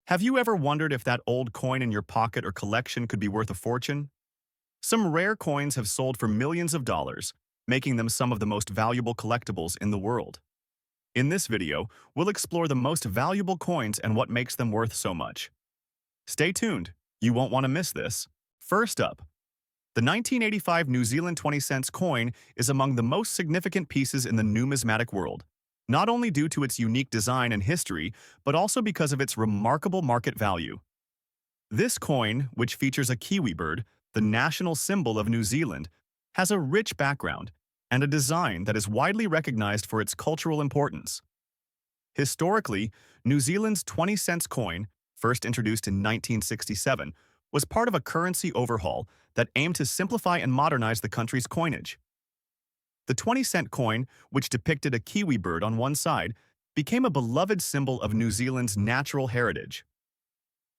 Have you ever wondered if that old coin in your pocket or collection could be worth a fortune? Some rare coins have sold for millions of dollars, making them some of the most valuable collectibles in the world. In this video, we'll explore the most valuable coins and what makes them worth so much. Stay tuned, you won't want to miss this. First up, the 1985 New Zealand 20 cents coin is among the most significant pieces in the numismatic world, not only due to its unique design and history, but also because of its remarkable market value. This coin, which features a kiwi bird, the national symbol of New Zealand, has a rich background and a design that is widely recognized for its cultural importance. Historically, New Zealand's 20 cents coin, first introduced in 1967, was part of a currency overhaul that aimed to simplify and modernize the country's coinage. The 20-cent coin, which depicted a kiwi bird on one side, became a beloved symbol of New Zealand's natural heritage.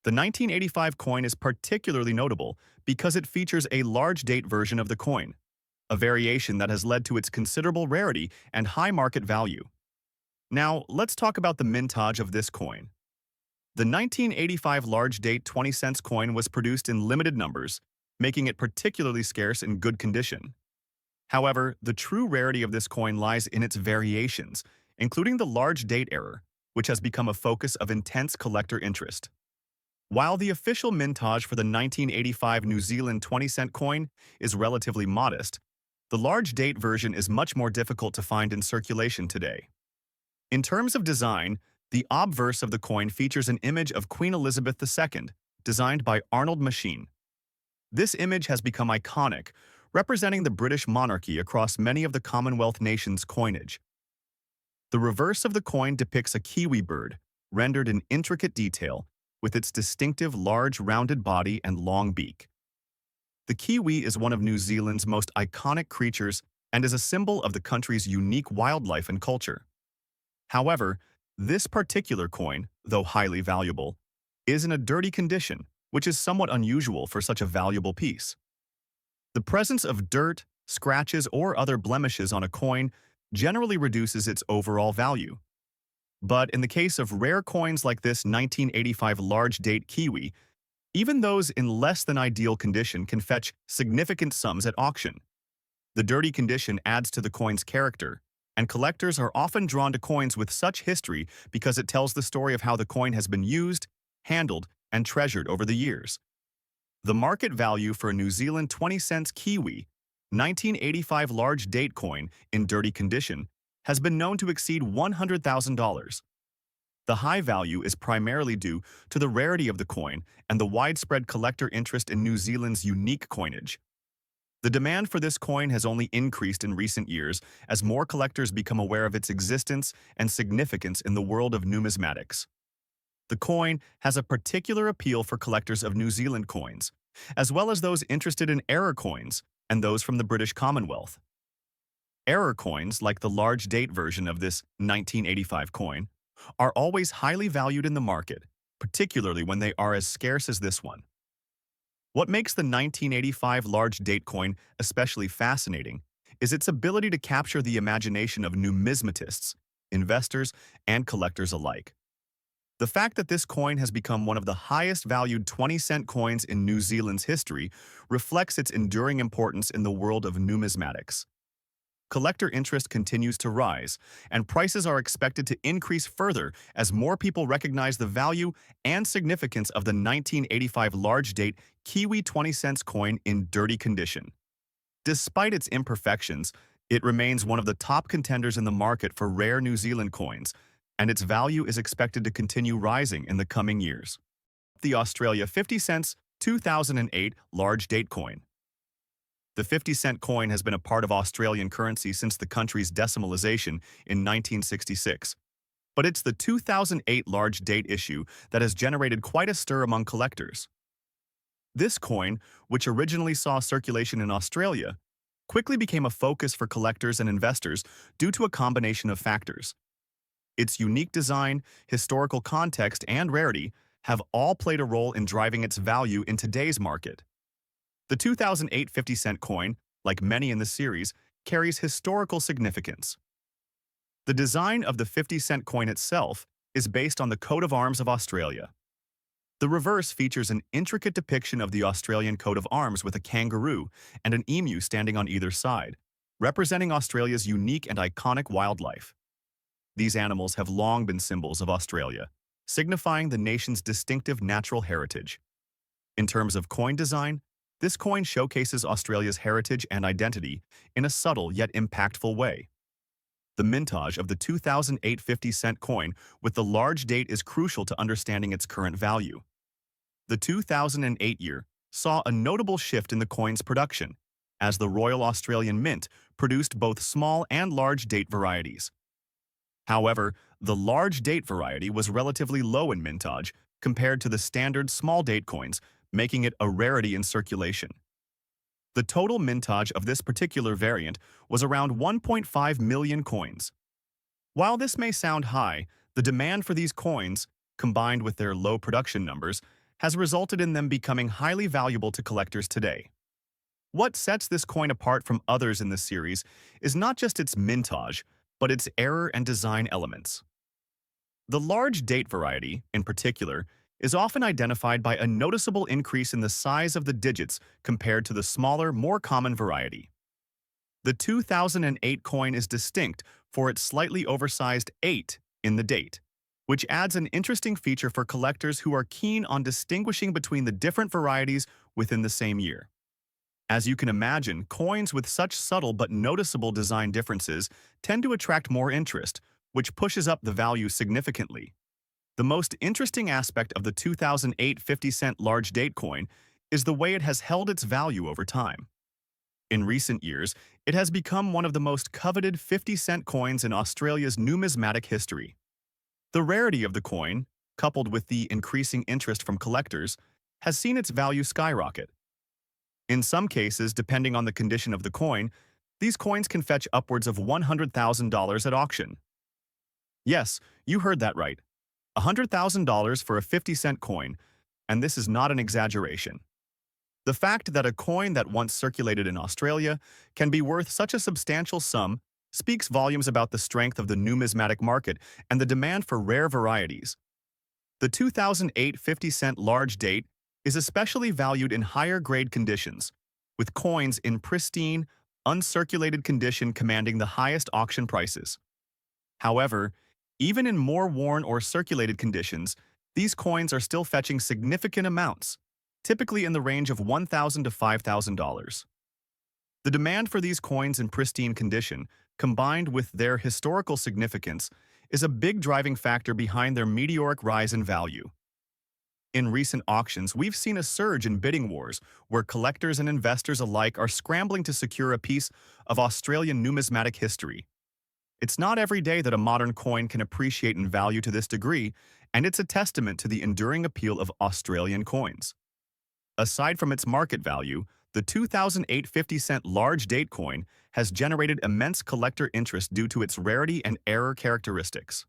The 1985 coin is particularly notable because it features a large date version of the coin, a variation that has led to its considerable rarity and high market value. Now, let's talk about the mintage of this coin. The 1985 large date 20 cents coin was produced in limited numbers, making it particularly scarce in good condition. However, the true rarity of this coin lies in its variations, including the large date error, which has become a focus of intense collector interest. While the official mintage for the 1985 New Zealand 20-cent coin is relatively modest, the large date version is much more difficult to find in circulation today. In terms of design, the obverse of the coin features an image of Queen Elizabeth II, designed by Arnold Machin. This image has become iconic, representing the British monarchy across many of the Commonwealth nations' coinage. The reverse of the coin depicts a kiwi bird, rendered in intricate detail, with its distinctive large rounded body and long beak. The kiwi is one of New Zealand's most iconic creatures and is a symbol of the country's unique wildlife and culture. However, this particular coin, though highly valuable, is in a dirty condition, which is somewhat unusual for such a valuable piece. The presence of dirt, scratches, or other blemishes on a coin generally reduces its overall value. But in the case of rare coins like this 1985 large date kiwi, even those in less than ideal condition can fetch significant sums at auction. The dirty condition adds to the coin's character, and collectors are often drawn to coins with such history because it tells the story of how the coin has been used, handled, and treasured over the years. The market value for a New Zealand 20 cents kiwi, 1985 large date coin in dirty condition, has been known to exceed $100,000. The high value is primarily due to the rarity of the coin and the widespread collector interest in New Zealand's unique coinage. The demand for this coin has only increased in recent years as more collectors become aware of its existence and significance in the world of numismatics. The coin has a particular appeal for collectors of New Zealand coins, as well as those interested in error coins and those from the British Commonwealth. Error coins, like the large date version of this 1985 coin, are always highly valued in the market, particularly when they are as scarce as this one. What makes the 1985 large date coin especially fascinating is its ability to capture the imagination of numismatists, investors, and collectors alike. The fact that this coin has become one of the highest valued 20-cent coins in New Zealand's history reflects its enduring importance in the world of numismatics. Collector interest continues to rise, and prices are expected to increase further as more people recognize the value and significance of the 1985 large date Kiwi 20 cents coin in dirty condition. Despite its imperfections, it remains one of the top contenders in the market for rare New Zealand coins, and its value is expected to continue rising in the coming years. The Australia 50 cents 2008 large date coin. The 50-cent coin has been a part of Australian currency since the country's decimalisation in 1966. But it's the 2008 large date issue that has generated quite a stir among collectors. This coin, which originally saw circulation in Australia, quickly became a focus for collectors and investors due to a combination of factors. Its unique design, historical context, and rarity have all played a role in driving its value in today's market. The 2008 50-cent coin, like many in the series, carries historical significance. The design of the 50-cent coin itself is based on the coat of arms of Australia. The reverse features an intricate depiction of the Australian coat of arms with a kangaroo and an emu standing on either side, representing Australia's unique and iconic wildlife. These animals have long been symbols of Australia, signifying the nation's distinctive natural heritage. In terms of coin design, this coin showcases Australia's heritage and identity in a subtle yet impactful way. The mintage of the 2008 50-cent coin with the large date is crucial to understanding its current value. The 2008 year saw a notable shift in the coin's production, as the Royal Australian Mint produced both small and large date varieties. However, the large date variety was relatively low in mintage compared to the standard small date coins, making it a rarity in circulation. The total mintage of this particular variant was around 1.5 million coins. While this may sound high, the demand for these coins, combined with their low production numbers, has resulted in them becoming highly valuable to collectors today. What sets this coin apart from others in the series is not just its mintage, but its error and design elements. The large date variety, in particular, is often identified by a noticeable increase in the size of the digits compared to the smaller, more common variety. The 2008 coin is distinct for its slightly oversized 8 in the date, which adds an interesting feature for collectors who are keen on distinguishing between the different varieties within the same year. As you can imagine, coins with such subtle but noticeable design differences tend to attract more interest, which pushes up the value significantly. The most interesting aspect of the 2008 50-cent large date coin is the way it has held its value over time. In recent years, it has become one of the most coveted 50-cent coins in Australia's numismatic history. The rarity of the coin, coupled with the increasing interest from collectors, has seen its value skyrocket. In some cases, depending on the condition of the coin, these coins can fetch upwards of $100,000 at auction. Yes, you heard that right. $100,000 for a 50-cent coin, and this is not an exaggeration. The fact that a coin that once circulated in Australia can be worth such a substantial sum speaks volumes about the strength of the numismatic market and the demand for rare varieties. The 2008 50-cent large date is especially valued in higher-grade conditions, with coins in pristine, uncirculated condition commanding the highest auction prices. However, even in more worn or circulated conditions, these coins are still fetching significant amounts, typically in the range of $1,000 to $5,000. The demand for these coins in pristine condition, combined with their historical significance, is a big driving factor behind their meteoric rise in value. In recent auctions, we've seen a surge in bidding wars where collectors and investors alike are scrambling to secure a piece of Australian numismatic history. It's not every day that a modern coin can appreciate in value to this degree, and it's a testament to the enduring appeal of Australian coins. Aside from its market value, the 2008 50-cent large date coin has generated immense collector interest due to its rarity and error characteristics.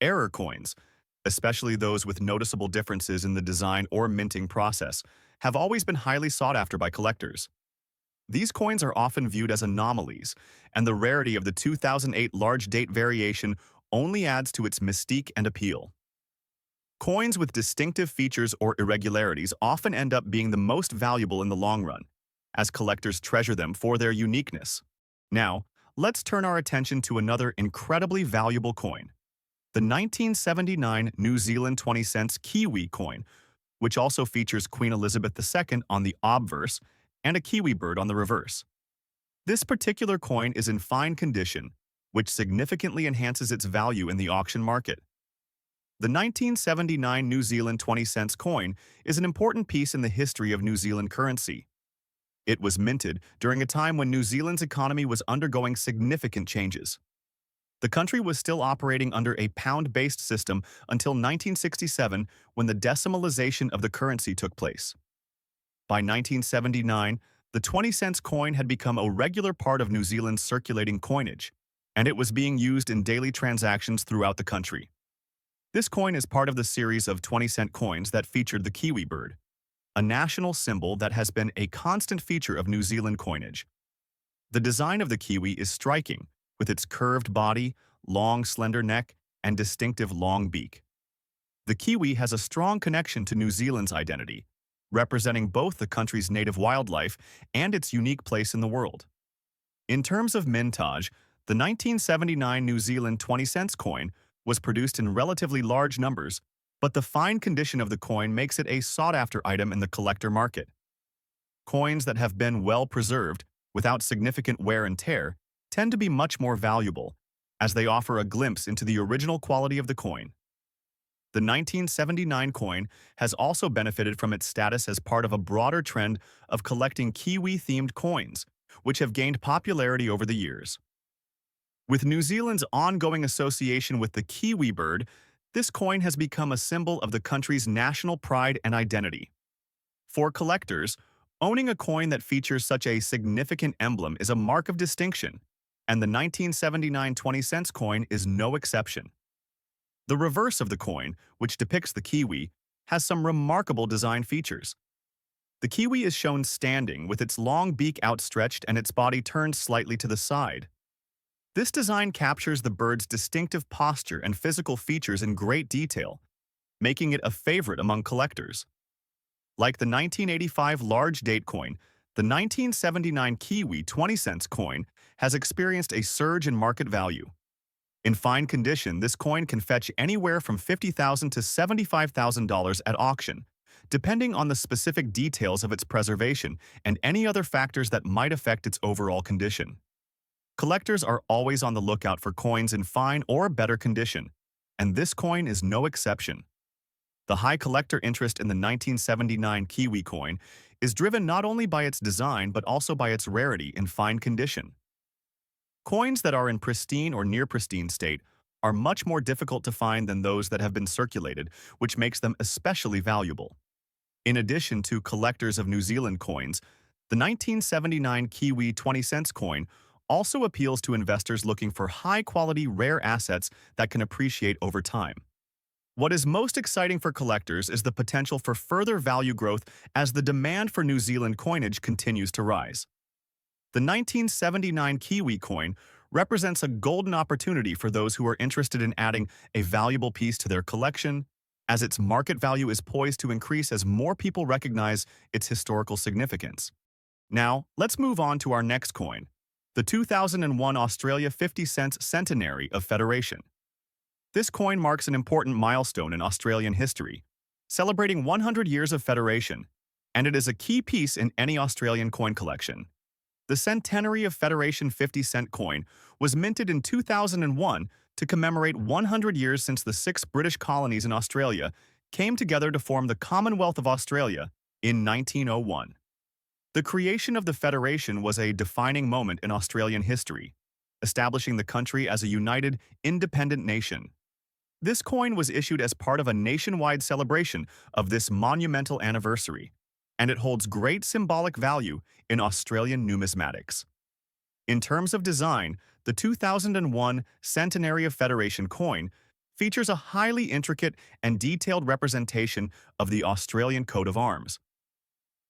Error coins, especially those with noticeable differences in the design or minting process, have always been highly sought after by collectors. These coins are often viewed as anomalies, and the rarity of the 2008 large date variation only adds to its mystique and appeal. Coins with distinctive features or irregularities often end up being the most valuable in the long run, as collectors treasure them for their uniqueness. Now, let's turn our attention to another incredibly valuable coin, the 1979 New Zealand 20 cents Kiwi coin, which also features Queen Elizabeth II on the obverse and a kiwi bird on the reverse. This particular coin is in fine condition, which significantly enhances its value in the auction market. The 1979 New Zealand 20 cents coin is an important piece in the history of New Zealand currency. It was minted during a time when New Zealand's economy was undergoing significant changes. The country was still operating under a pound-based system until 1967, when the decimalization of the currency took place. By 1979, the 20 cents coin had become a regular part of New Zealand's circulating coinage, and it was being used in daily transactions throughout the country. This coin is part of the series of 20-cent coins that featured the kiwi bird, a national symbol that has been a constant feature of New Zealand coinage. The design of the kiwi is striking, with its curved body, long slender neck, and distinctive long beak. The kiwi has a strong connection to New Zealand's identity, representing both the country's native wildlife and its unique place in the world. In terms of mintage, the 1979 New Zealand 20-cent coin was produced in relatively large numbers, but the fine condition of the coin makes it a sought-after item in the collector market. Coins that have been well preserved, without significant wear and tear, tend to be much more valuable, as they offer a glimpse into the original quality of the coin. The 1979 coin has also benefited from its status as part of a broader trend of collecting Kiwi-themed coins, which have gained popularity over the years. With New Zealand's ongoing association with the kiwi bird, this coin has become a symbol of the country's national pride and identity. For collectors, owning a coin that features such a significant emblem is a mark of distinction, and the 1979 20-cent coin is no exception. The reverse of the coin, which depicts the kiwi, has some remarkable design features. The kiwi is shown standing with its long beak outstretched and its body turned slightly to the side. This design captures the bird's distinctive posture and physical features in great detail, making it a favorite among collectors. Like the 1985 large date coin, the 1979 Kiwi 20-cent coin has experienced a surge in market value. In fine condition, this coin can fetch anywhere from $50,000 to $75,000 at auction, depending on the specific details of its preservation and any other factors that might affect its overall condition. Collectors are always on the lookout for coins in fine or better condition, and this coin is no exception. The high collector interest in the 1979 Kiwi coin is driven not only by its design but also by its rarity in fine condition. Coins that are in pristine or near pristine state are much more difficult to find than those that have been circulated, which makes them especially valuable. In addition to collectors of New Zealand coins, the 1979 Kiwi 20-cent coin also appeals to investors looking for high-quality rare assets that can appreciate over time. What is most exciting for collectors is the potential for further value growth as the demand for New Zealand coinage continues to rise. The 1979 Kiwi coin represents a golden opportunity for those who are interested in adding a valuable piece to their collection, as its market value is poised to increase as more people recognize its historical significance. Now, let's move on to our next coin, the 2001 Australia 50-cent Centenary of Federation. This coin marks an important milestone in Australian history, celebrating 100 years of federation, and it is a key piece in any Australian coin collection. The Centenary of Federation 50-cent coin was minted in 2001 to commemorate 100 years since the 6 British colonies in Australia came together to form the Commonwealth of Australia in 1901. The creation of the Federation was a defining moment in Australian history, establishing the country as a united, independent nation. This coin was issued as part of a nationwide celebration of this monumental anniversary, and it holds great symbolic value in Australian numismatics. In terms of design, the 2001 Centenary of Federation coin features a highly intricate and detailed representation of the Australian coat of arms.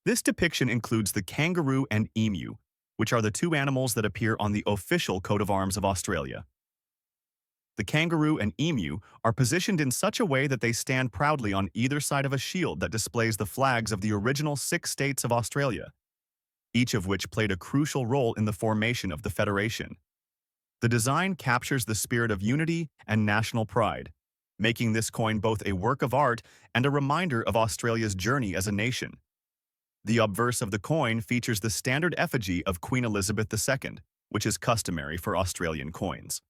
This depiction includes the kangaroo and emu, which are the two animals that appear on the official coat of arms of Australia. The kangaroo and emu are positioned in such a way that they stand proudly on either side of a shield that displays the flags of the original 6 states of Australia, each of which played a crucial role in the formation of the Federation. The design captures the spirit of unity and national pride, making this coin both a work of art and a reminder of Australia's journey as a nation. The obverse of the coin features the standard effigy of Queen Elizabeth II, which is customary for Australian coins.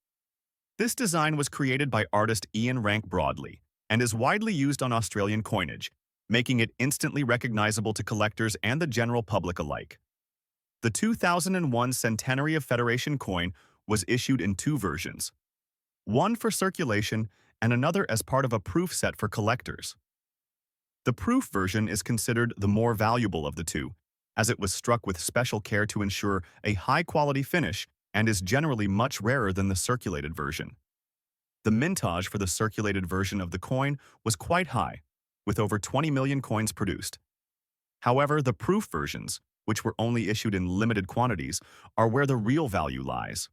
This design was created by artist Ian Rank Broadley and is widely used on Australian coinage, making it instantly recognizable to collectors and the general public alike. The 2001 Centenary of Federation coin was issued in 2 versions, one for circulation and another as part of a proof set for collectors. The proof version is considered the more valuable of the two, as it was struck with special care to ensure a high-quality finish and is generally much rarer than the circulated version. The mintage for the circulated version of the coin was quite high, with over 20 million coins produced. However, the proof versions, which were only issued in limited quantities, are where the real value lies.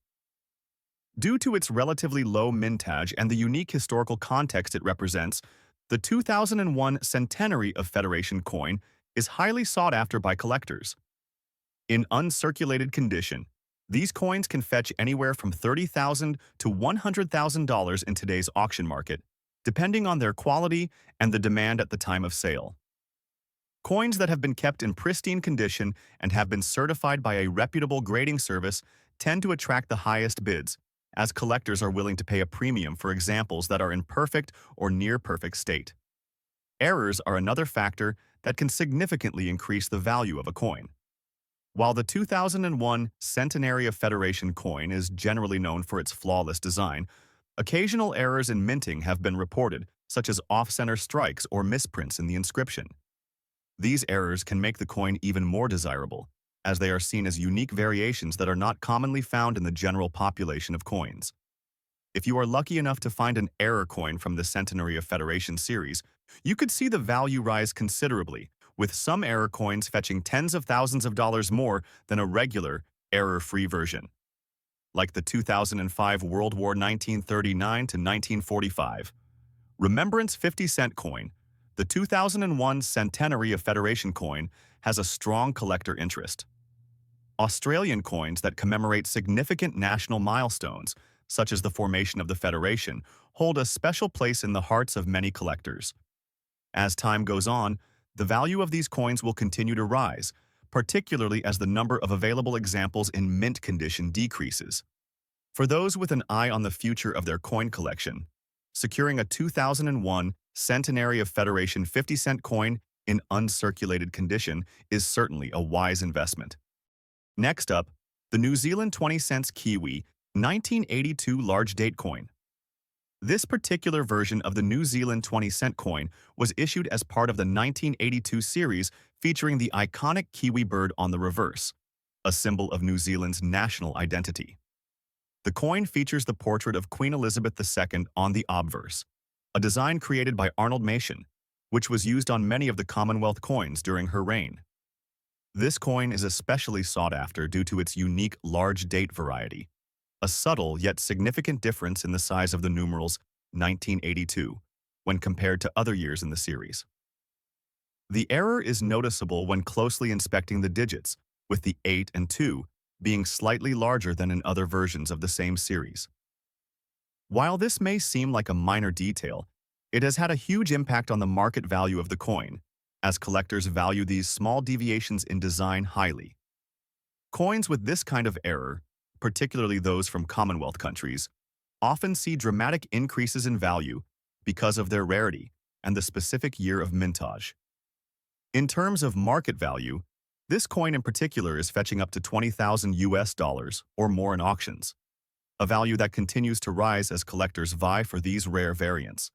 Due to its relatively low mintage and the unique historical context it represents, The 2001 Centenary of Federation coin is highly sought after by collectors. In uncirculated condition, these coins can fetch anywhere from $30,000 to $100,000 in today's auction market, depending on their quality and the demand at the time of sale. Coins that have been kept in pristine condition and have been certified by a reputable grading service tend to attract the highest bids, as collectors are willing to pay a premium for examples that are in perfect or near-perfect state. Errors are another factor that can significantly increase the value of a coin. While the 2001 Centenary of Federation coin is generally known for its flawless design, occasional errors in minting have been reported, such as off-center strikes or misprints in the inscription. These errors can make the coin even more desirable, as they are seen as unique variations that are not commonly found in the general population of coins. If you are lucky enough to find an error coin from the Centenary of Federation series, you could see the value rise considerably, with some error coins fetching tens of thousands of dollars more than a regular, error-free version. Like the 2005 World War 1939 to 1945 Remembrance 50-cent coin, the 2001 Centenary of Federation coin has a strong collector interest. Australian coins that commemorate significant national milestones, such as the formation of the Federation, hold a special place in the hearts of many collectors. As time goes on, the value of these coins will continue to rise, particularly as the number of available examples in mint condition decreases. For those with an eye on the future of their coin collection, securing a 2001 Centenary of Federation 50-cent coin in uncirculated condition is certainly a wise investment. Next up, the New Zealand 20 cents Kiwi 1982 large date coin. This particular version of the New Zealand 20-cent coin was issued as part of the 1982 series featuring the iconic kiwi bird on the reverse, a symbol of New Zealand's national identity. The coin features the portrait of Queen Elizabeth II on the obverse, a design created by Arnold Machen, which was used on many of the Commonwealth coins during her reign. This coin is especially sought after due to its unique large date variety, a subtle yet significant difference in the size of the numerals 1982 when compared to other years in the series. The error is noticeable when closely inspecting the digits, with the 8 and 2 being slightly larger than in other versions of the same series. While this may seem like a minor detail, it has had a huge impact on the market value of the coin, as collectors value these small deviations in design highly. Coins with this kind of error, particularly those from Commonwealth countries, often see dramatic increases in value because of their rarity and the specific year of mintage. In terms of market value, this coin in particular is fetching up to $20,000 or more in auctions, a value that continues to rise as collectors vie for these rare variants.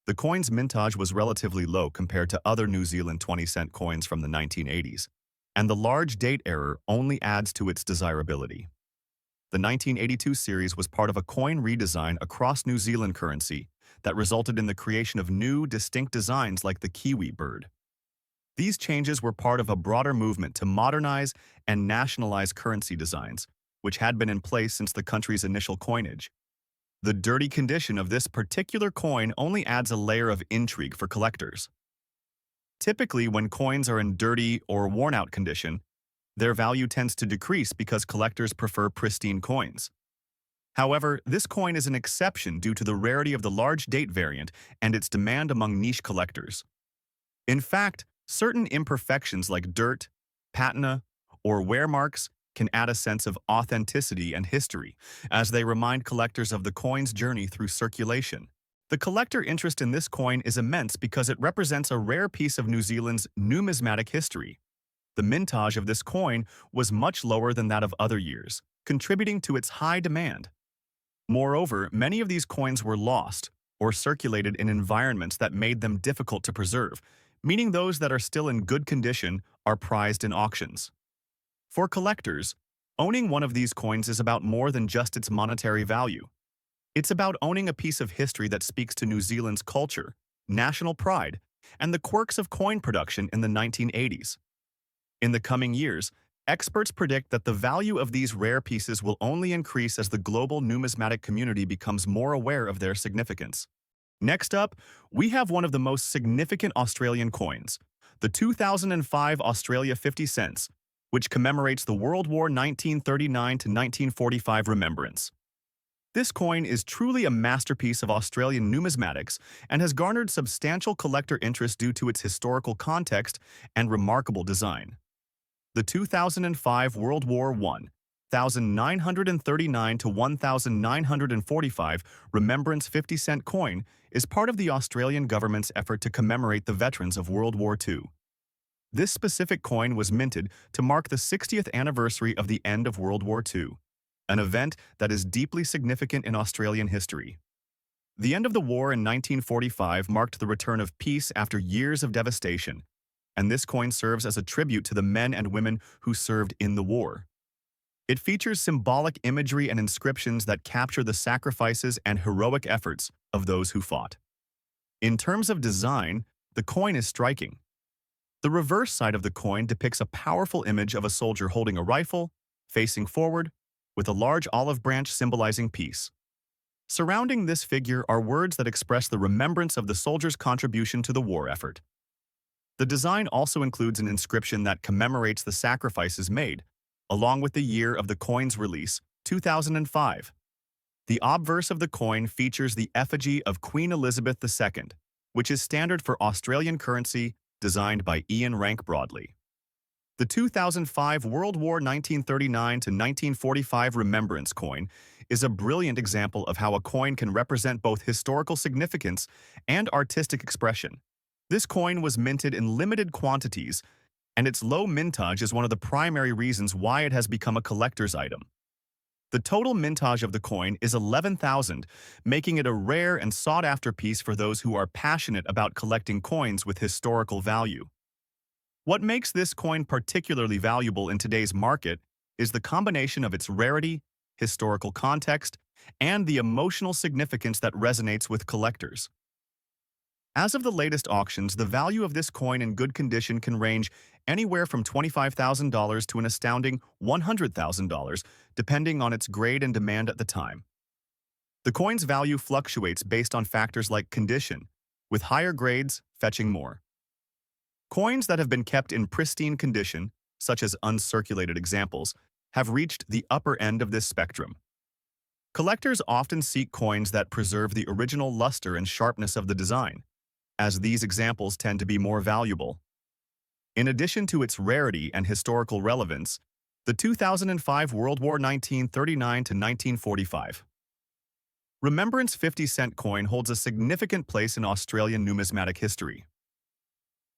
The coin's mintage was relatively low compared to other New Zealand 20-cent coins from the 1980s, and the large date error only adds to its desirability. The 1982 series was part of a coin redesign across New Zealand currency that resulted in the creation of new, distinct designs like the kiwi bird. These changes were part of a broader movement to modernize and nationalize currency designs, which had been in place since the country's initial coinage. The dirty condition of this particular coin only adds a layer of intrigue for collectors. Typically, when coins are in dirty or worn-out condition, their value tends to decrease because collectors prefer pristine coins. However, this coin is an exception due to the rarity of the large date variant and its demand among niche collectors. In fact, certain imperfections like dirt, patina, or wear marks can add a sense of authenticity and history, as they remind collectors of the coin's journey through circulation. The collector interest in this coin is immense because it represents a rare piece of New Zealand's numismatic history. The mintage of this coin was much lower than that of other years, contributing to its high demand. Moreover, many of these coins were lost or circulated in environments that made them difficult to preserve, meaning those that are still in good condition are prized in auctions. For collectors, owning one of these coins is about more than just its monetary value. It's about owning a piece of history that speaks to New Zealand's culture, national pride, and the quirks of coin production in the 1980s. In the coming years, experts predict that the value of these rare pieces will only increase as the global numismatic community becomes more aware of their significance. Next up, we have one of the most significant Australian coins, the 2005 Australia 50 cents, which commemorates the World War 1939 to 1945 remembrance. This coin is truly a masterpiece of Australian numismatics and has garnered substantial collector interest due to its historical context and remarkable design. The 2005 World War I, 1939 to 1945 Remembrance 50-cent coin is part of the Australian government's effort to commemorate the veterans of World War II. This specific coin was minted to mark the 60th anniversary of the end of World War II, an event that is deeply significant in Australian history. The end of the war in 1945 marked the return of peace after years of devastation, and this coin serves as a tribute to the men and women who served in the war. It features symbolic imagery and inscriptions that capture the sacrifices and heroic efforts of those who fought. In terms of design, the coin is striking. The reverse side of the coin depicts a powerful image of a soldier holding a rifle, facing forward, with a large olive branch symbolizing peace. Surrounding this figure are words that express the remembrance of the soldier's contribution to the war effort. The design also includes an inscription that commemorates the sacrifices made, along with the year of the coin's release, 2005. The obverse of the coin features the effigy of Queen Elizabeth II, which is standard for Australian currency, designed by Ian Rank Broadley. The 2005 World War 1939 to 1945 Remembrance coin is a brilliant example of how a coin can represent both historical significance and artistic expression. This coin was minted in limited quantities, and its low mintage is one of the primary reasons why it has become a collector's item. The total mintage of the coin is 11,000, making it a rare and sought-after piece for those who are passionate about collecting coins with historical value. What makes this coin particularly valuable in today's market is the combination of its rarity, historical context, and the emotional significance that resonates with collectors. As of the latest auctions, the value of this coin in good condition can range anywhere from $25,000 to an astounding $100,000, depending on its grade and demand at the time. The coin's value fluctuates based on factors like condition, with higher grades fetching more. Coins that have been kept in pristine condition, such as uncirculated examples, have reached the upper end of this spectrum. Collectors often seek coins that preserve the original luster and sharpness of the design, as these examples tend to be more valuable. In addition to its rarity and historical relevance, the 2005 World War 1939 to 1945 Remembrance 50-cent coin holds a significant place in Australian numismatic history.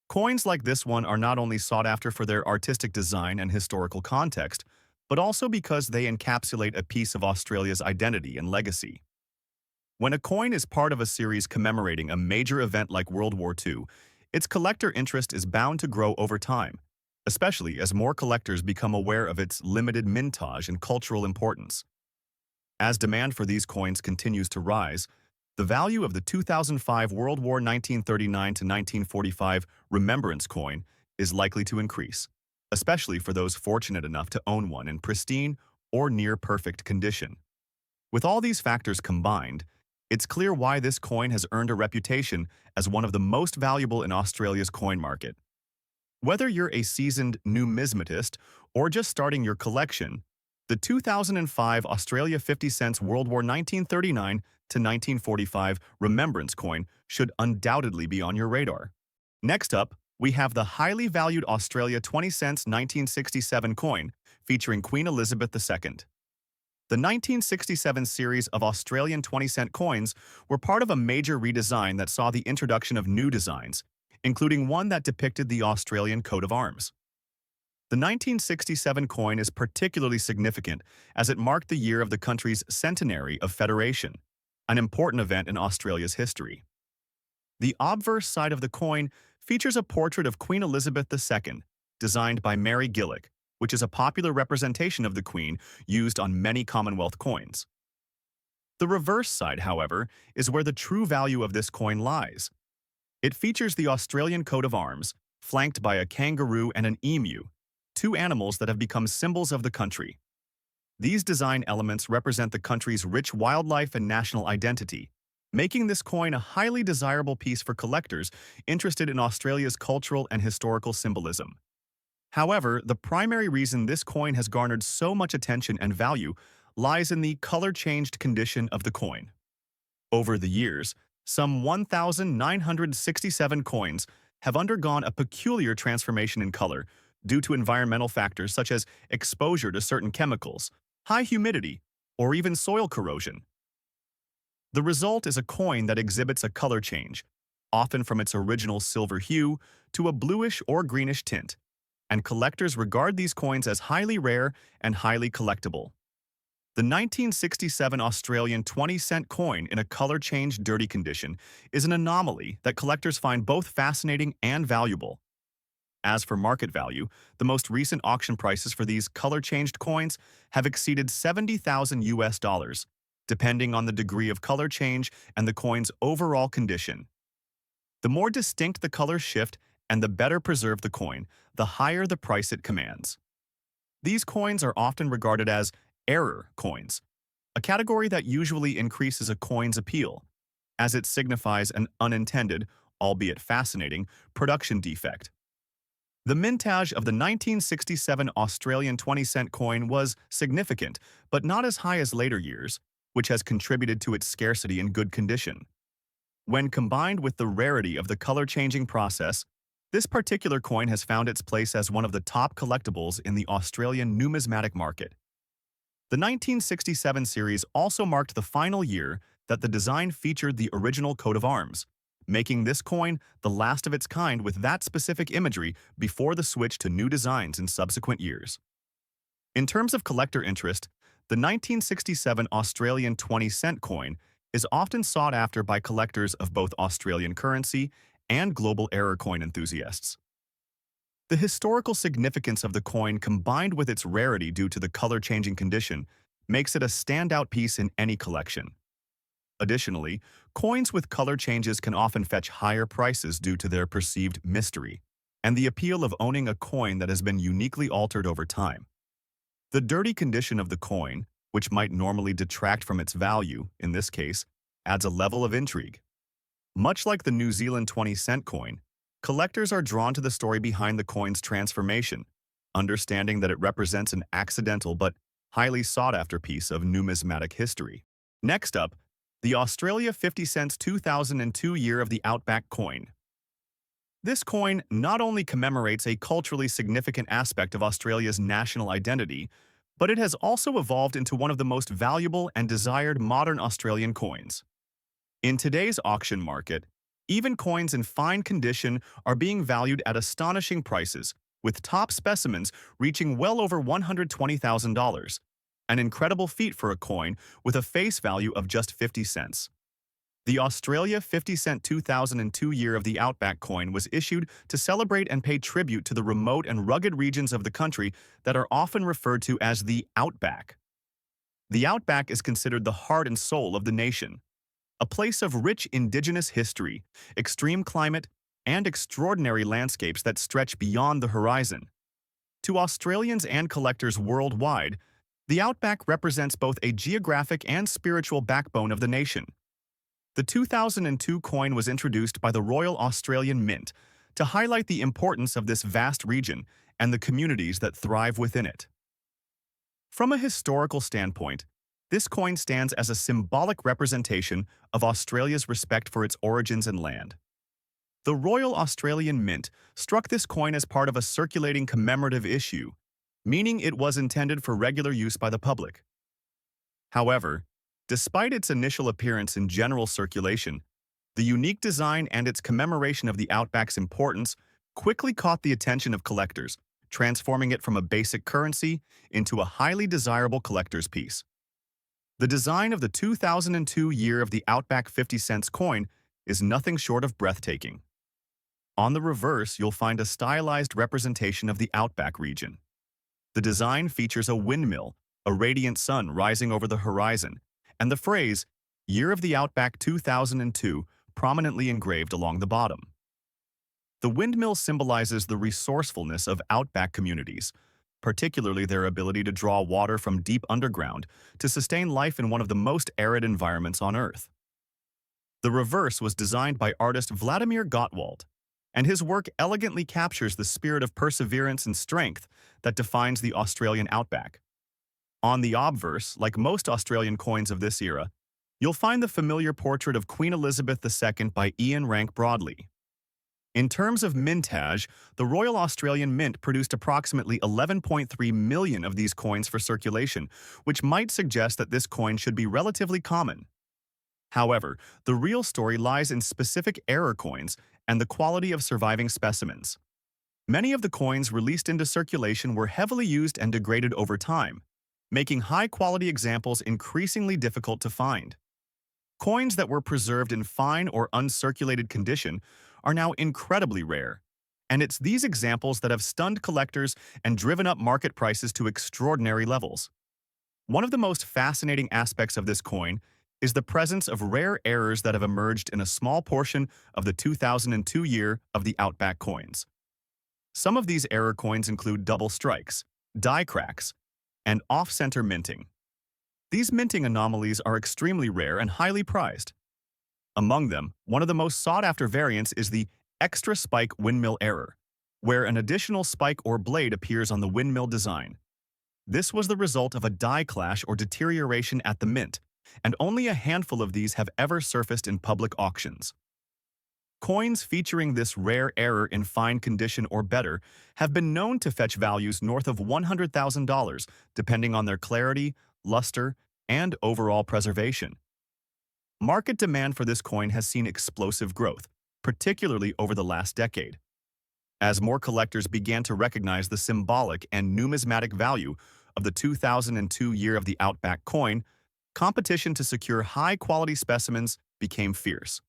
Coins like this one are not only sought after for their artistic design and historical context, but also because they encapsulate a piece of Australia's identity and legacy. When a coin is part of a series commemorating a major event like World War II, its collector interest is bound to grow over time, especially as more collectors become aware of its limited mintage and cultural importance. As demand for these coins continues to rise, the value of the 2005 World War 1939 to 1945 Remembrance coin is likely to increase, especially for those fortunate enough to own one in pristine or near-perfect condition. With all these factors combined, it's clear why this coin has earned a reputation as one of the most valuable in Australia's coin market. Whether you're a seasoned numismatist or just starting your collection, the 2005 Australia 50 cents World War 1939 to 1945 Remembrance coin should undoubtedly be on your radar. Next up, we have the highly valued Australia 20 cents 1967 coin featuring Queen Elizabeth II. The 1967 series of Australian 20-cent coins were part of a major redesign that saw the introduction of new designs, including one that depicted the Australian coat of arms. The 1967 coin is particularly significant as it marked the year of the country's centenary of federation, an important event in Australia's history. The obverse side of the coin features a portrait of Queen Elizabeth II, designed by Mary Gillick, which is a popular representation of the Queen used on many Commonwealth coins. The reverse side, however, is where the true value of this coin lies. It features the Australian coat of arms, flanked by a kangaroo and an emu, two animals that have become symbols of the country. These design elements represent the country's rich wildlife and national identity, making this coin a highly desirable piece for collectors interested in Australia's cultural and historical symbolism. However, the primary reason this coin has garnered so much attention and value lies in the color-changed condition of the coin. Over the years, some 1,967 coins have undergone a peculiar transformation in color due to environmental factors such as exposure to certain chemicals, high humidity, or even soil corrosion. The result is a coin that exhibits a color change, often from its original silver hue to a bluish or greenish tint, and collectors regard these coins as highly rare and highly collectible. The 1967 Australian 20-cent coin in a color-changed dirty condition is an anomaly that collectors find both fascinating and valuable. As for market value, the most recent auction prices for these color-changed coins have exceeded 70,000 US dollars, depending on the degree of color change and the coin's overall condition. The more distinct the color shift and the better preserved the coin, the higher the price it commands. These coins are often regarded as error coins, a category that usually increases a coin's appeal, as it signifies an unintended, albeit fascinating, production defect. The mintage of the 1967 Australian 20-cent coin was significant, but not as high as later years, which has contributed to its scarcity and good condition. When combined with the rarity of the color-changing process, this particular coin has found its place as one of the top collectibles in the Australian numismatic market. The 1967 series also marked the final year that the design featured the original coat of arms, making this coin the last of its kind with that specific imagery before the switch to new designs in subsequent years. In terms of collector interest, the 1967 Australian 20-cent coin is often sought after by collectors of both Australian currency and global error coin enthusiasts. The historical significance of the coin combined with its rarity due to the color-changing condition makes it a standout piece in any collection. Additionally, coins with color changes can often fetch higher prices due to their perceived mystery and the appeal of owning a coin that has been uniquely altered over time. The dirty condition of the coin, which might normally detract from its value, in this case, adds a level of intrigue. Much like the New Zealand 20-cent coin, collectors are drawn to the story behind the coin's transformation, understanding that it represents an accidental but highly sought-after piece of numismatic history. Next up, the Australia 50 cents 2002 Year of the Outback coin. This coin not only commemorates a culturally significant aspect of Australia's national identity, but it has also evolved into one of the most valuable and desired modern Australian coins. In today's auction market, even coins in fine condition are being valued at astonishing prices, with top specimens reaching well over $120,000, an incredible feat for a coin with a face value of just 50 cents. The Australia 50 cent 2002 Year of the Outback coin was issued to celebrate and pay tribute to the remote and rugged regions of the country that are often referred to as the Outback. The Outback is considered the heart and soul of the nation, a place of rich indigenous history, extreme climate, and extraordinary landscapes that stretch beyond the horizon. To Australians and collectors worldwide, the Outback represents both a geographic and spiritual backbone of the nation. The 2002 coin was introduced by the Royal Australian Mint to highlight the importance of this vast region and the communities that thrive within it. From a historical standpoint, this coin stands as a symbolic representation of Australia's respect for its origins and land. The Royal Australian Mint struck this coin as part of a circulating commemorative issue, meaning it was intended for regular use by the public. However, despite its initial appearance in general circulation, the unique design and its commemoration of the Outback's importance quickly caught the attention of collectors, transforming it from a basic currency into a highly desirable collector's piece. The design of the 2002 Year of the Outback 50 cents coin is nothing short of breathtaking. On the reverse, you'll find a stylized representation of the Outback region. The design features a windmill, a radiant sun rising over the horizon, and the phrase, Year of the Outback 2002, prominently engraved along the bottom. The windmill symbolizes the resourcefulness of outback communities, particularly their ability to draw water from deep underground to sustain life in one of the most arid environments on Earth. The reverse was designed by artist Vladimir Gottwald, and his work elegantly captures the spirit of perseverance and strength that defines the Australian outback. On the obverse, like most Australian coins of this era, you'll find the familiar portrait of Queen Elizabeth II by Ian Rank Broadley. In terms of mintage, the Royal Australian Mint produced approximately 11.3 million of these coins for circulation, which might suggest that this coin should be relatively common. However, the real story lies in specific error coins and the quality of surviving specimens. Many of the coins released into circulation were heavily used and degraded over time, making high-quality examples increasingly difficult to find. Coins that were preserved in fine or uncirculated condition are now incredibly rare, and it's these examples that have stunned collectors and driven up market prices to extraordinary levels. One of the most fascinating aspects of this coin is the presence of rare errors that have emerged in a small portion of the 2002 year of the Outback coins. Some of these error coins include double strikes, die cracks, and off-center minting. These minting anomalies are extremely rare and highly prized. Among them, one of the most sought-after variants is the extra spike windmill error, where an additional spike or blade appears on the windmill design. This was the result of a die clash or deterioration at the mint, and only a handful of these have ever surfaced in public auctions. Coins featuring this rare error in fine condition or better have been known to fetch values north of $100,000, depending on their clarity, luster, and overall preservation. Market demand for this coin has seen explosive growth, particularly over the last decade. As more collectors began to recognize the symbolic and numismatic value of the 2002 year of the Outback coin, competition to secure high-quality specimens became fierce.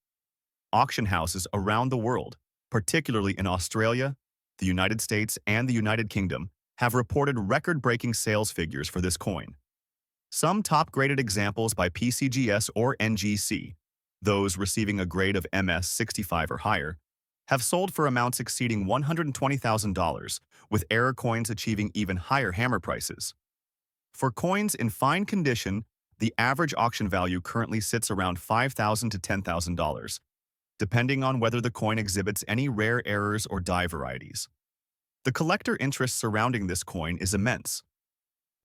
Auction houses around the world, particularly in Australia, the United States, and the United Kingdom, have reported record-breaking sales figures for this coin. Some top-graded examples by PCGS or NGC, those receiving a grade of MS 65 or higher, have sold for amounts exceeding $120,000, with error coins achieving even higher hammer prices. For coins in fine condition, the average auction value currently sits around $5,000 to $10,000, depending on whether the coin exhibits any rare errors or die varieties. The collector interest surrounding this coin is immense.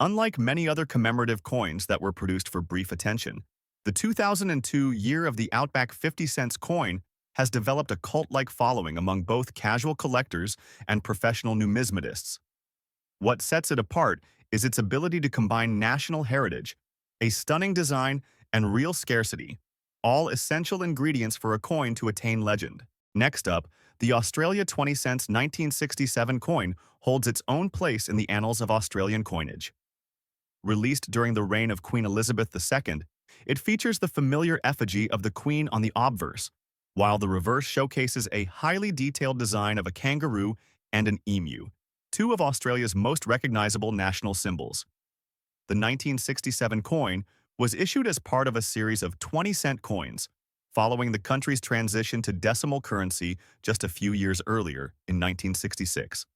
Unlike many other commemorative coins that were produced for brief attention, the 2002 year of the Outback 50-cent coin has developed a cult-like following among both casual collectors and professional numismatists. What sets it apart is its ability to combine national heritage, a stunning design, and real scarcity, all essential ingredients for a coin to attain legend. Next up, the Australia 20 cents 1967 coin holds its own place in the annals of Australian coinage. Released during the reign of Queen Elizabeth II, it features the familiar effigy of the Queen on the obverse, while the reverse showcases a highly detailed design of a kangaroo and an emu, two of Australia's most recognizable national symbols. The 1967 coin was issued as part of a series of 20-cent coins, following the country's transition to decimal currency just a few years earlier in 1966.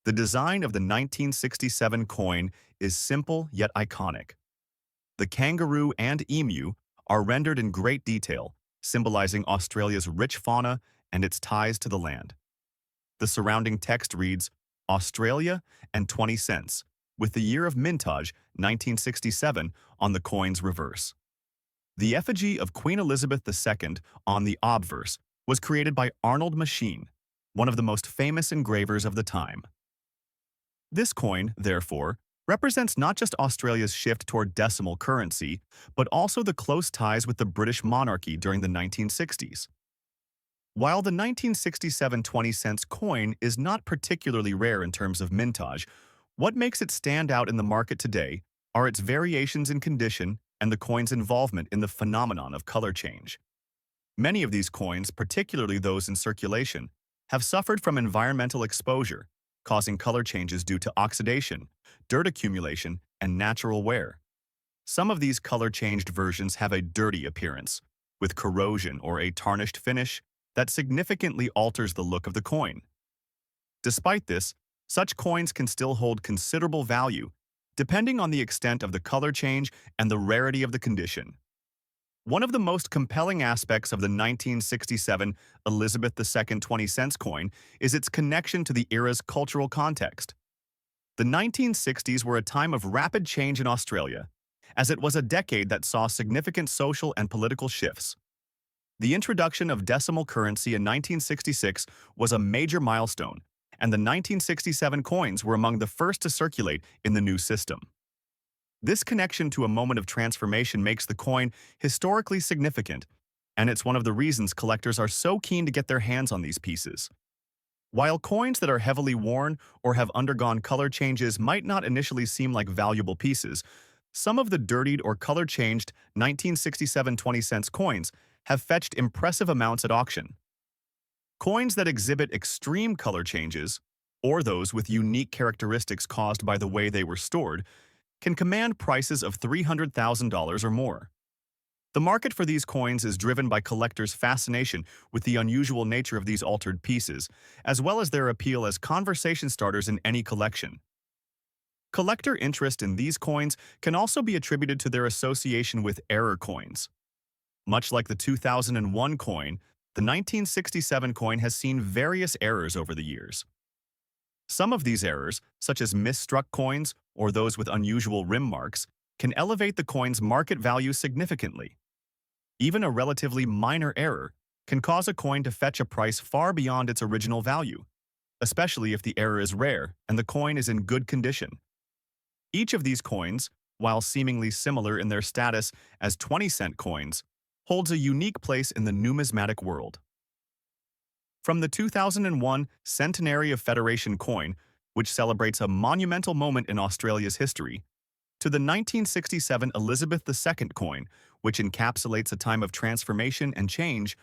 The design of the 1967 coin is simple yet iconic. The kangaroo and emu are rendered in great detail, symbolizing Australia's rich fauna and its ties to the land. The surrounding text reads, Australia and 20 cents, with the year of mintage, 1967, on the coin's reverse. The effigy of Queen Elizabeth II on the obverse was created by Arnold Machine, one of the most famous engravers of the time. This coin, therefore, represents not just Australia's shift toward decimal currency, but also the close ties with the British monarchy during the 1960s. While the 1967 20-cent coin is not particularly rare in terms of mintage, what makes it stand out in the market today are its variations in condition and the coin's involvement in the phenomenon of color change. Many of these coins, particularly those in circulation, have suffered from environmental exposure, causing color changes due to oxidation, dirt accumulation, and natural wear. Some of these color-changed versions have a dirty appearance, with corrosion or a tarnished finish that significantly alters the look of the coin. Despite this, such coins can still hold considerable value, depending on the extent of the color change and the rarity of the condition. One of the most compelling aspects of the 1967 Elizabeth II 20-cent coin is its connection to the era's cultural context. The 1960s were a time of rapid change in Australia, as it was a decade that saw significant social and political shifts. The introduction of decimal currency in 1966 was a major milestone, and the 1967 coins were among the first to circulate in the new system. This connection to a moment of transformation makes the coin historically significant, and it's one of the reasons collectors are so keen to get their hands on these pieces. While coins that are heavily worn or have undergone color changes might not initially seem like valuable pieces, some of the dirtied or color-changed 1967 20-cent coins have fetched impressive amounts at auction. Coins that exhibit extreme color changes, or those with unique characteristics caused by the way they were stored, can command prices of $300,000 or more. The market for these coins is driven by collectors' fascination with the unusual nature of these altered pieces, as well as their appeal as conversation starters in any collection. Collector interest in these coins can also be attributed to their association with error coins. Much like the 2001 coin, the 1967 coin has seen various errors over the years. Some of these errors, such as misstruck coins or those with unusual rim marks, can elevate the coin's market value significantly. Even a relatively minor error can cause a coin to fetch a price far beyond its original value, especially if the error is rare and the coin is in good condition. Each of these coins, while seemingly similar in their status as 20-cent coins, holds a unique place in the numismatic world. From the 2001 Centenary of Federation coin, which celebrates a monumental moment in Australia's history, to the 1967 Elizabeth II coin, which encapsulates a time of transformation and change,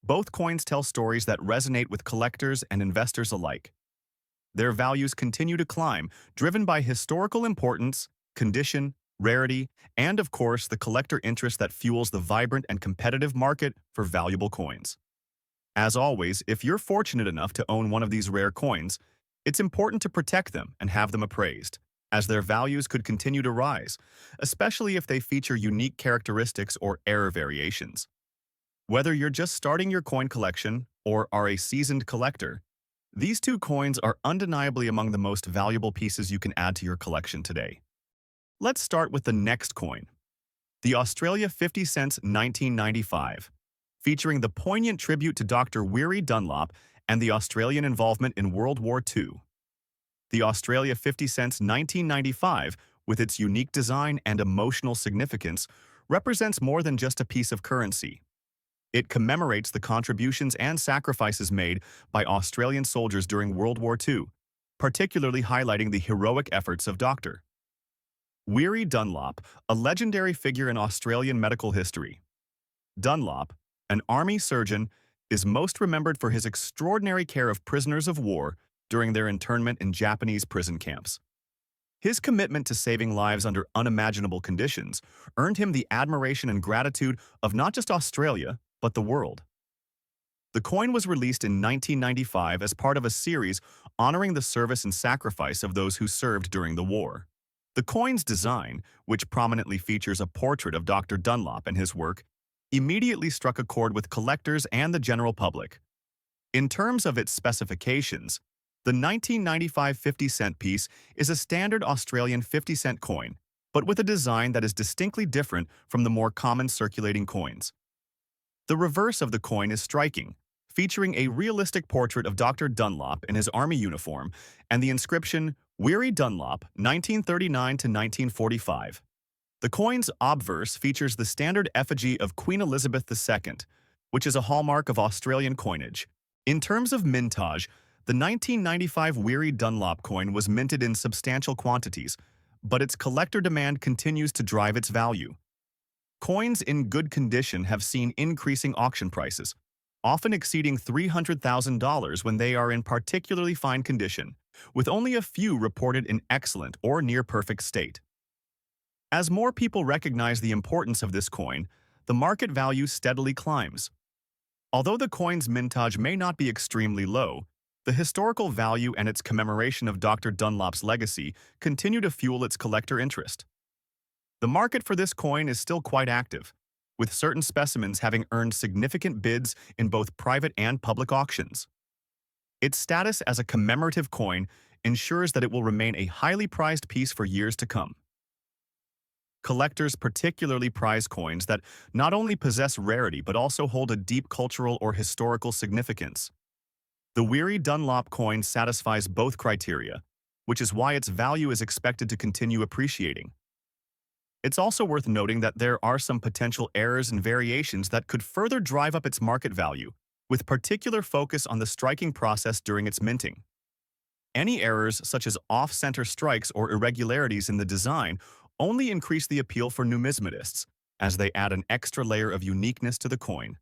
both coins tell stories that resonate with collectors and investors alike. Their values continue to climb, driven by historical importance, condition, rarity, and of course the collector interest that fuels the vibrant and competitive market for valuable coins. As always, if you're fortunate enough to own one of these rare coins, it's important to protect them and have them appraised, as their values could continue to rise, especially if they feature unique characteristics or error variations. Whether you're just starting your coin collection or are a seasoned collector, these two coins are undeniably among the most valuable pieces you can add to your collection today. Let's start with the next coin, the Australia 50 cents 1995, featuring the poignant tribute to Dr. Weary Dunlop and the Australian involvement in World War II. The Australia 50 cents 1995, with its unique design and emotional significance, represents more than just a piece of currency. It commemorates the contributions and sacrifices made by Australian soldiers during World War II, particularly highlighting the heroic efforts of Dr. Weary Dunlop, a legendary figure in Australian medical history. Dunlop, an army surgeon, is most remembered for his extraordinary care of prisoners of war during their internment in Japanese prison camps. His commitment to saving lives under unimaginable conditions earned him the admiration and gratitude of not just Australia, but the world. The coin was released in 1995 as part of a series honoring the service and sacrifice of those who served during the war. The coin's design, which prominently features a portrait of Dr. Dunlop and his work, immediately struck a chord with collectors and the general public. In terms of its specifications, the 1995 50-cent piece is a standard Australian 50-cent coin, but with a design that is distinctly different from the more common circulating coins. The reverse of the coin is striking, featuring a realistic portrait of Dr. Dunlop in his army uniform and the inscription, Weary Dunlop, 1939 to 1945. The coin's obverse features the standard effigy of Queen Elizabeth II, which is a hallmark of Australian coinage. In terms of mintage, the 1995 Weary Dunlop coin was minted in substantial quantities, but its collector demand continues to drive its value. Coins in good condition have seen increasing auction prices, often exceeding $300,000 when they are in particularly fine condition, with only a few reported in excellent or near-perfect state. As more people recognize the importance of this coin, the market value steadily climbs. Although the coin's mintage may not be extremely low, the historical value and its commemoration of Dr. Dunlop's legacy continue to fuel its collector interest. The market for this coin is still quite active, with certain specimens having earned significant bids in both private and public auctions. Its status as a commemorative coin ensures that it will remain a highly prized piece for years to come. Collectors particularly prize coins that not only possess rarity but also hold a deep cultural or historical significance. The Weary Dunlop coin satisfies both criteria, which is why its value is expected to continue appreciating. It's also worth noting that there are some potential errors and variations that could further drive up its market value, with particular focus on the striking process during its minting. Any errors, such as off-center strikes or irregularities in the design, only increase the appeal for numismatists, as they add an extra layer of uniqueness to the coin.